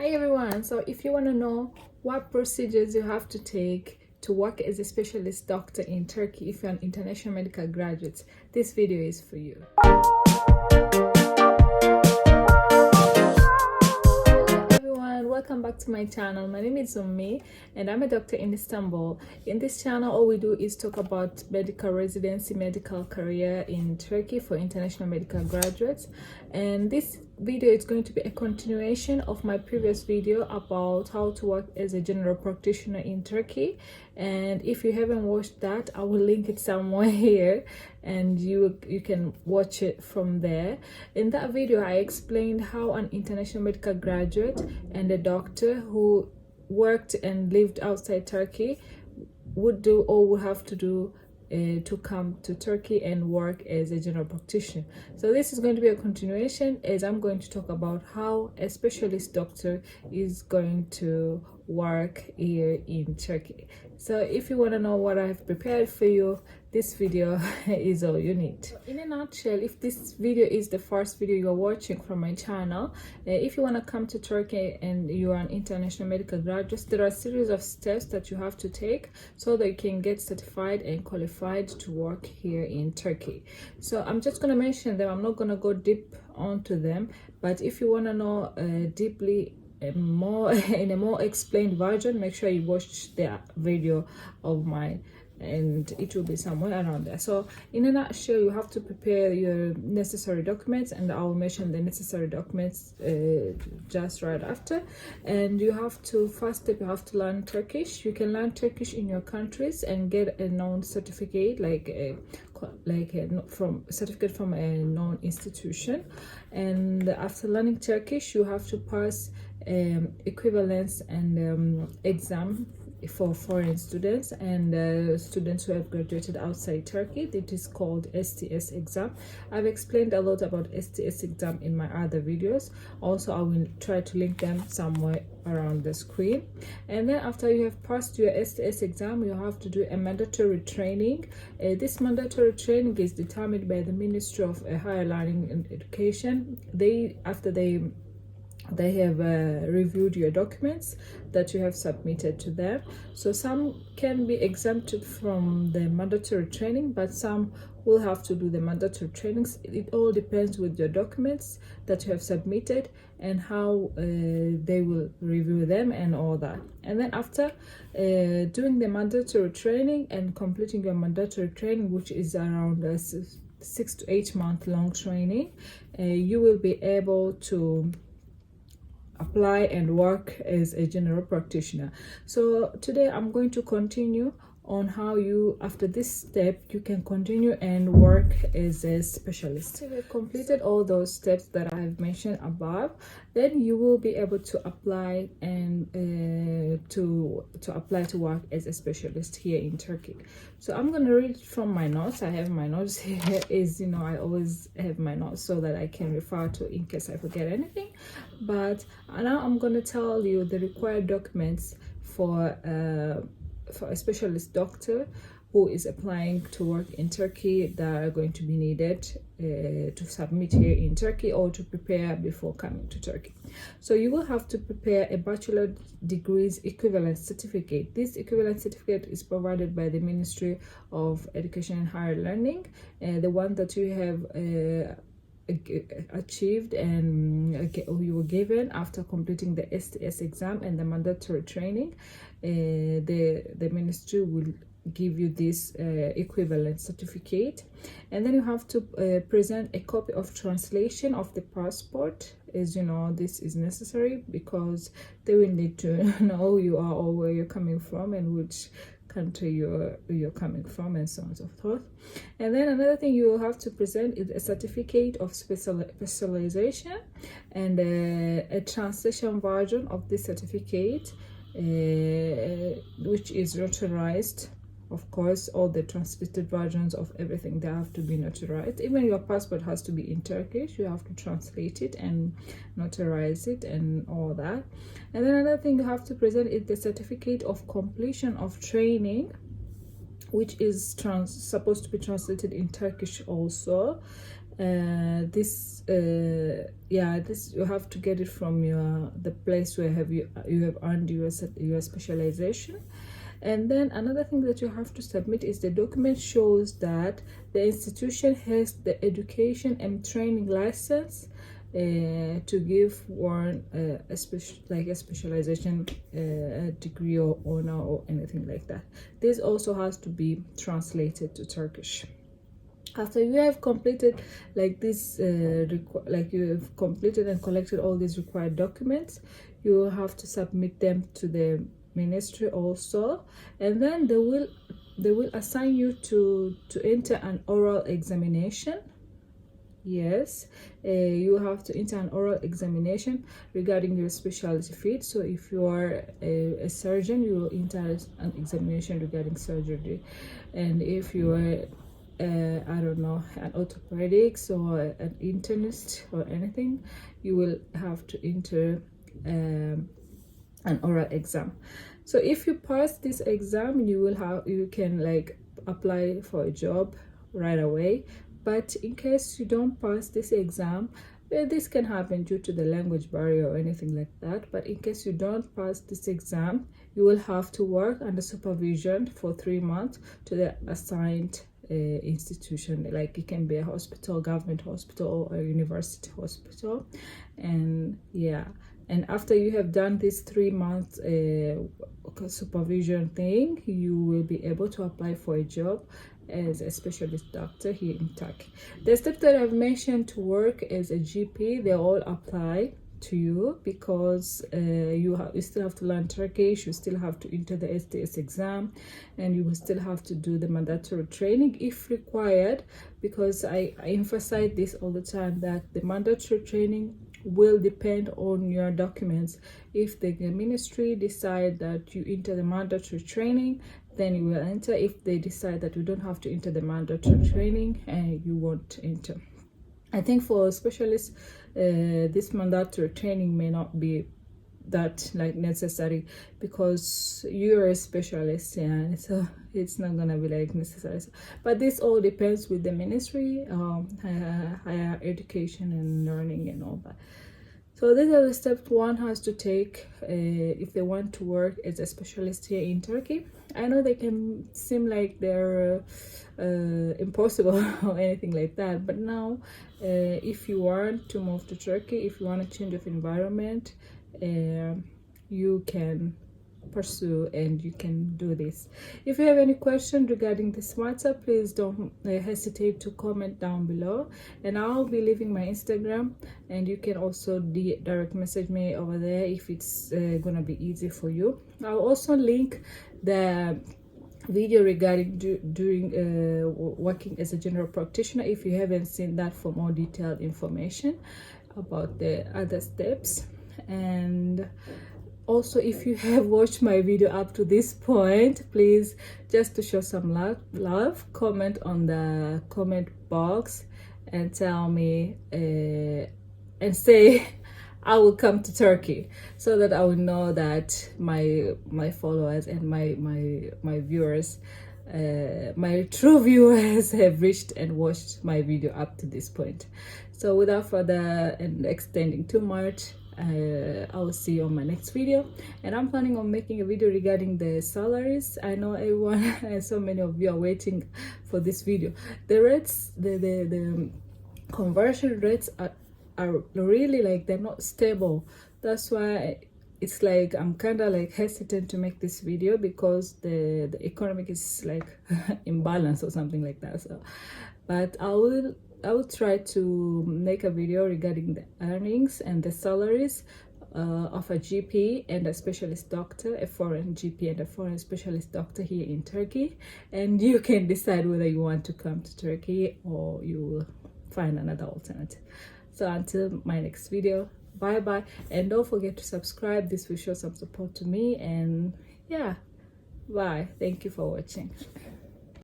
Hi everyone, so if you want to know what procedures you have to take to work as a specialist doctor in Turkey if you're an international medical graduate, this video is for you. Welcome back to my channel. My name is Ummi and I'm a doctor in Istanbul. In this channel, all we do is talk about medical residency, medical career in Turkey for international medical graduates. And this video is going to be a continuation of my previous video about how to work as a general practitioner in Turkey. And if you haven't watched that, I will link it somewhere here and you can watch it from there. In that video, I explained how an international medical graduate and a doctor who worked and lived outside Turkey would do or would have to do to come to Turkey and work as a general practitioner. So this is going to be a continuation, as I'm going to talk about how a specialist doctor is going to work here in Turkey. So if you want to know what I've prepared for you, this video is all you need. In a nutshell, if this video is the first video you're watching from my channel, if you want to come to Turkey and you are an international medical graduate, there are a series of steps that you have to take so that you can get certified and qualified to work here in Turkey. So I'm just going to mention them. I'm not going to go deep onto them, but if you want to know deeply more in a more explained version, make sure you watch the video of mine and it will be somewhere around there. So in a nutshell, you have to prepare your necessary documents, and I will mention the necessary documents just right after. And you have to, first step, you have to learn Turkish. You can learn Turkish in your countries and get a known certificate, from certificate from a known institution. And after learning Turkish, you have to pass equivalence and exam for foreign students and students who have graduated outside Turkey. It is called STS exam. I've explained a lot about STS exam in my other videos. Also, I will try to link them somewhere around the screen. And then after you have passed your STS exam, you have to do a mandatory training. This mandatory training is determined by the Ministry of Higher Learning and Education. After they have reviewed your documents that you have submitted to them. So some can be exempted from the mandatory training, but some will have to do the mandatory trainings. It all depends with your documents that you have submitted and how they will review them and all that. And then after doing the mandatory training and completing your mandatory training, which is around 6 to 8 month long training, you will be able to apply and work as a general practitioner. So today I'm going to continue on how you, after this step, you can continue and work as a specialist. So you've completed all those steps that I have mentioned above, then you will be able to apply and to apply to work as a specialist here in Turkey. So I'm going to read from my notes. I have my notes here, I always have my notes so that I can refer to in case I forget anything. But now I'm going to tell you the required documents for a specialist doctor who is applying to work in Turkey that are going to be needed to submit here in Turkey or to prepare before coming to Turkey. So you will have to prepare a bachelor degrees equivalent certificate. This equivalent certificate is provided by the Ministry of Education and Higher Learning, the one that you have achieved and you were given after completing the STS exam and the mandatory training. The ministry will give you this equivalent certificate, and then you have to present a copy of translation of the passport. As you know, this is necessary because they will need to know who you are or where you're coming from and which country you're coming from, and so on and so forth. And then another thing you will have to present is a certificate of specialization and a translation version of this certificate, which is notarized. Of course, all the translated versions of everything, they have to be notarized. Even your passport has to be in Turkish. You have to translate it and notarize it and all that. And then another thing you have to present is the certificate of completion of training, which is supposed to be translated in Turkish also. This you have to get it from the place where you have earned your specialization. And then another thing that you have to submit is the document shows that the institution has the education and training license to give one a specialization degree or honor or anything like that. This also has to be translated to Turkish. After you have completed like this you have completed and collected all these required documents, you will have to submit them to the ministry also, and then they will assign you to enter an oral examination. Yes, you have to enter an oral examination regarding your specialty field. So if you are a surgeon, you will enter an examination regarding surgery, and if you are I don't know, an orthopedics or an internist or anything, you will have to enter an oral exam. So if you pass this exam, you can like apply for a job right away. But in case you don't pass this exam, this can happen due to the language barrier or anything like that. But in case you don't pass this exam, you will have to work under supervision for 3 months to the assigned institution. Like it can be a hospital, government hospital, or a university hospital. And yeah, and after you have done this 3 months supervision thing, you will be able to apply for a job as a specialist doctor here in Turkey. The steps that I've mentioned to work as a GP, they all apply to you, because you still have to learn Turkish, you still have to enter the STS exam, and you will still have to do the mandatory training if required, because I emphasize this all the time, that the mandatory training will depend on your documents. If the ministry decide that you enter the mandatory training, then you will enter. If they decide that you don't have to enter the mandatory training, you won't enter. I think for specialists, this mandatory training may not be that like necessary, because you're a specialist, yeah, so it's not gonna be like necessary. But this all depends with the ministry, higher education and learning and all that. So these are the steps one has to take if they want to work as a specialist here in Turkey. I know they can seem like they're impossible or anything like that, but now if you want to move to Turkey, if you want a change of environment, you can pursue and you can do this. If you have any question regarding this matter, please don't hesitate to comment down below, and I'll be leaving my Instagram, and you can also direct message me over there if it's gonna be easy for you. I'll also link the video regarding doing working as a general practitioner if you haven't seen that, for more detailed information about the other steps. And also, if you have watched my video up to this point, please, just to show some love, comment on the comment box and tell me and say I will come to Turkey, so that I will know that my followers and my viewers, my true viewers, have reached and watched my video up to this point. So without further and extending too much, I will see you on my next video, and I'm planning on making a video regarding the salaries. I know everyone and so many of you are waiting for this video. The rates, the conversion rates are really like, they're not stable. That's why it's like I'm kind of like hesitant to make this video, because the economic is like imbalance or something like that. So, but I will try to make a video regarding the earnings and the salaries of a GP and a specialist doctor, a foreign GP and a foreign specialist doctor here in Turkey. And you can decide whether you want to come to Turkey or you will find another alternative. So until my next video, bye bye, and don't forget to subscribe. This will show some support to me, and yeah, bye. Thank you for watching.